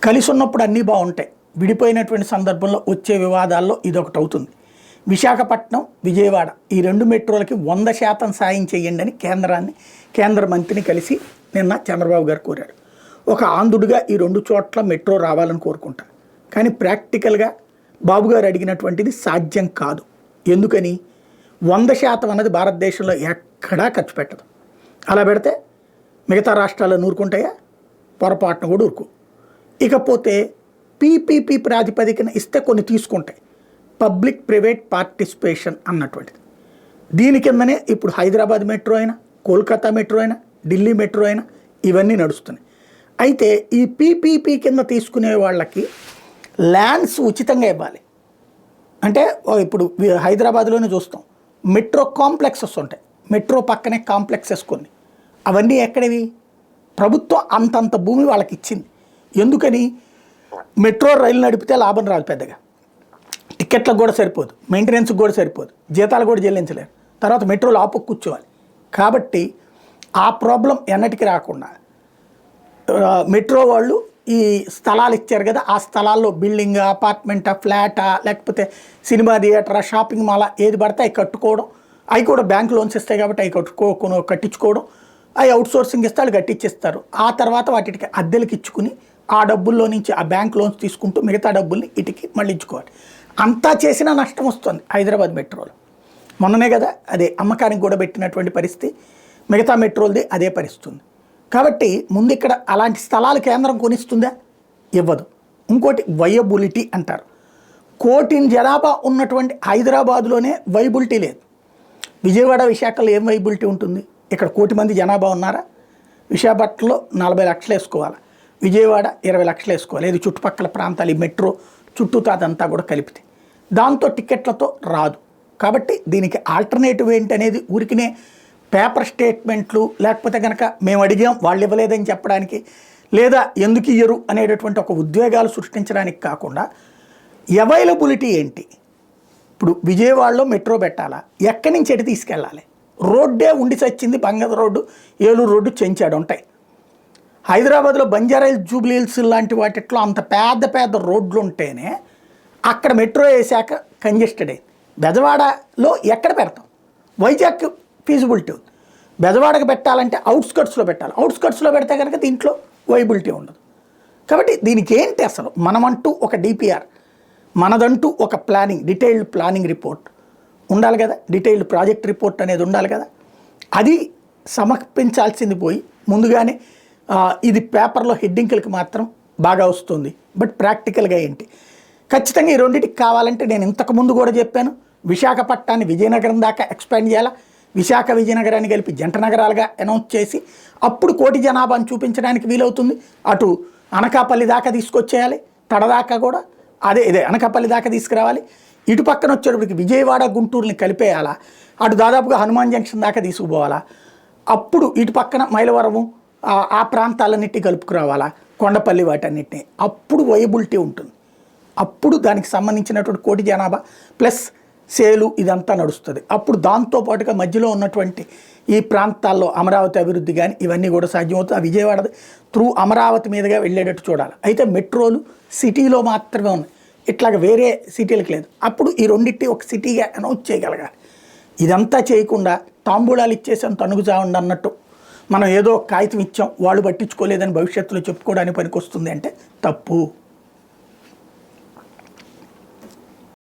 కలిసి ఉన్నప్పుడు అన్నీ బాగుంటాయి, విడిపోయినటువంటి సందర్భంలో వచ్చే వివాదాల్లో ఇదొకటి అవుతుంది. విశాఖపట్నం, విజయవాడ ఈ 2 మెట్రోలకి 100% సాయం చేయండి అని కేంద్ర మంత్రిని కలిసి నిన్న చంద్రబాబు గారు కోరారు. ఒక ఆంధ్రుడిగా ఈ 2 చోట్ల మెట్రో రావాలని కోరుకుంటా. కానీ ప్రాక్టికల్గా బాబు గారు అడిగినటువంటిది సాధ్యం కాదు. ఎందుకని? 100% అన్నది భారతదేశంలో ఎక్కడా ఖర్చు పెట్టదు. అలా పెడితే మిగతా రాష్ట్రాల్లో నూరుకుంటాయా? పొరపాటున కూడా ఊరుకో. ఇకపోతే పీపీపీ ప్రాతిపదికన ఇస్తే కొన్ని తీసుకుంటాయి, పబ్లిక్ ప్రైవేట్ పార్టిసిపేషన్ అన్నటువంటిది. దీని కిందనే ఇప్పుడు హైదరాబాద్ మెట్రో అయినా, కోల్కతా మెట్రో అయినా, ఢిల్లీ మెట్రో అయినా ఇవన్నీ నడుస్తున్నాయి. అయితే ఈ పీపీపీ కింద తీసుకునే వాళ్ళకి ల్యాండ్స్ ఉచితంగా ఇవ్వాలి. అంటే ఇప్పుడు హైదరాబాద్లోనే చూస్తాం, మెట్రో కాంప్లెక్సెస్ ఉంటాయి, మెట్రో పక్కనే కాంప్లెక్సెస్ కొన్ని. అవన్నీ ఎక్కడివి? ప్రభుత్వం అంతంత భూమి వాళ్ళకి ఇచ్చింది. ఎందుకని? మెట్రో రైలు నడిపితే లాభం రాదు పెద్దగా, టికెట్లకు కూడా సరిపోదు, మెయింటెనెన్స్కి కూడా సరిపోదు, జీతాలు కూడా చెల్లించలేరు, తర్వాత మెట్రోలో ఆపు కూర్చోవాలి. కాబట్టి ఆ ప్రాబ్లం ఎన్నటికి రాకుండా మెట్రో వాళ్ళు ఈ స్థలాలు ఇచ్చారు కదా, ఆ స్థలాల్లో బిల్డింగ్, అపార్ట్మెంటా, ఫ్లాటా, లేకపోతే సినిమా థియేటరా, షాపింగ్ మాలా ఏది పడితే అవి కట్టుకోవడం, అవి కూడా బ్యాంక్ లోన్స్ ఇస్తాయి కాబట్టి అవి కట్టించుకోవడం, అవి అవుట్సోర్సింగ్ ఇస్తే వాళ్ళు కట్టించేస్తారు. ఆ తర్వాత వాటికి అద్దెలకు ఇచ్చుకుని ఆ డబ్బుల్లో నుంచి ఆ బ్యాంక్ లోన్స్ తీసుకుంటూ మిగతా డబ్బుల్ని ఇటుకి మళ్ళీ ఇచ్చుకోవాలి. అంతా చేసినా నష్టం వస్తుంది హైదరాబాద్ మెట్రోలో. మొన్ననే కదా అదే అమ్మకానికి కూడా పెట్టినటువంటి పరిస్థితి, మిగతా మెట్రోలది అదే పరిస్థితుంది. కాబట్టి ముందు ఇక్కడ అలాంటి స్థలాలు కేంద్రం కొనిస్తుందా? ఇవ్వదు. ఇంకోటి వయబిలిటీ అంటారు. 1 కోటి జనాభా ఉన్నటువంటి హైదరాబాద్లోనే వైబిలిటీ లేదు. విజయవాడ, విశాఖలో ఏం వైబిలిటీ ఉంటుంది? ఇక్కడ 1 కోటి మంది జనాభా ఉన్నారా? విశాఖపట్నంలో 40 లక్షలు వేసుకోవాలి, విజయవాడ 20 లక్షలు వేసుకోవాలి. ఇది చుట్టుపక్కల ప్రాంతాలు, ఈ మెట్రో చుట్టూతో అదంతా కూడా కలిపితే దాంతో టికెట్లతో రాదు. కాబట్టి దీనికి ఆల్టర్నేటివ్ ఏంటి అనేది ఊరికినే పేపర్ స్టేట్మెంట్లు, లేకపోతే కనుక మేము అడిగాం వాళ్ళు ఇవ్వలేదని చెప్పడానికి, లేదా ఎందుకు ఇయ్యరు అనేటటువంటి ఒక ఉద్వేగాలు సృష్టించడానికి కాకుండా అవైలబిలిటీ ఏంటి? ఇప్పుడు విజయవాడలో మెట్రో పెట్టాలా, ఎక్కడి నుంచి ఎటు తీసుకెళ్ళాలి? రోడ్డే ఉండి చచ్చింది, బంగారు రోడ్డు, ఏలూరు రోడ్డు, చెంచాడు ఉంటాయి. హైదరాబాద్లో బంజారాహిల్స్, జూబ్లీ హిల్స్ లాంటి వాటిట్లో అంత పెద్ద పెద్ద రోడ్లు ఉంటేనే అక్కడ మెట్రో వేసాక కంజెస్టెడ్ అయింది. బెజవాడలో ఎక్కడ పెడతాం? వైజాగ్ ఫీజిబిలిటీ ఉంది. బెజవాడకు పెట్టాలంటే అవుట్స్కట్స్లో పెట్టాలి, అవుట్స్కట్స్లో పెడితే కనుక దీంట్లో వైబిలిటీ ఉండదు. కాబట్టి దీనికి ఏంటి అసలు? మనమంటూ ఒక డిపిఆర్, మనదంటూ ఒక ప్లానింగ్, డీటెయిల్డ్ ప్లానింగ్ రిపోర్ట్ ఉండాలి కదా, డీటెయిల్డ్ ప్రాజెక్ట్ రిపోర్ట్ అనేది ఉండాలి కదా. అది సమర్పించాల్సింది పోయి ముందుగానే ఇది పేపర్లో హెడ్డింగ్లకి మాత్రం బాగా వస్తుంది. బట్ ప్రాక్టికల్గా ఏంటి? ఖచ్చితంగా ఈ రెండింటికి కావాలంటే నేను ఇంతకుముందు కూడా చెప్పాను, విశాఖపట్నాన్ని విజయనగరం దాకా ఎక్స్పాండ్ చేయాలా, విశాఖ విజయనగరాన్ని కలిపి జంట నగరాలుగా అనౌన్స్ చేసి అప్పుడు 1 కోటి జనాభాను చూపించడానికి వీలవుతుంది. అటు అనకాపల్లి దాకా తీసుకొచ్చేయాలి, తడదాకా కూడా ఇదే అనకాపల్లి దాకా తీసుకురావాలి. ఇటు పక్కన వచ్చేటప్పటికి విజయవాడ, గుంటూరుని కలిపేయాలా, అటు దాదాపుగా హనుమాన్ జంక్షన్ దాకా తీసుకుపోవాలా, అప్పుడు ఇటు పక్కన మైలవరము ఆ ప్రాంతాలన్నిటి కలుపుకురావాలా, కొండపల్లి వాటన్నిటిని. అప్పుడు వయబిలిటీ ఉంటుంది. అప్పుడు దానికి సంబంధించినటువంటి 1 కోటి జనాభా ప్లస్ సేలు ఇదంతా నడుస్తుంది. అప్పుడు దాంతోపాటుగా మధ్యలో ఉన్నటువంటి ఈ ప్రాంతాల్లో అమరావతి అభివృద్ధి కానీ ఇవన్నీ కూడా సాధ్యమవుతుంది. ఆ విజయవాడ త్రూ అమరావతి మీదుగా వెళ్ళేటట్టు చూడాలి. అయితే మెట్రోలు సిటీలో మాత్రమే ఉన్నాయి, ఇట్లాగ వేరే సిటీలకు లేదు. అప్పుడు ఈ రెండింటి ఒక సిటీగా అనౌన్స్ చేయగలగాలి. ఇదంతా చేయకుండా తాంబూలాలు ఇచ్చేసాం తనుగుజావండి అన్నట్టు మనం ఏదో కాగితం ఇచ్చాం వాళ్ళు పట్టించుకోలేదని భవిష్యత్తులో చెప్పుకోవడానికి పనికొస్తుంది అంటే తప్పు.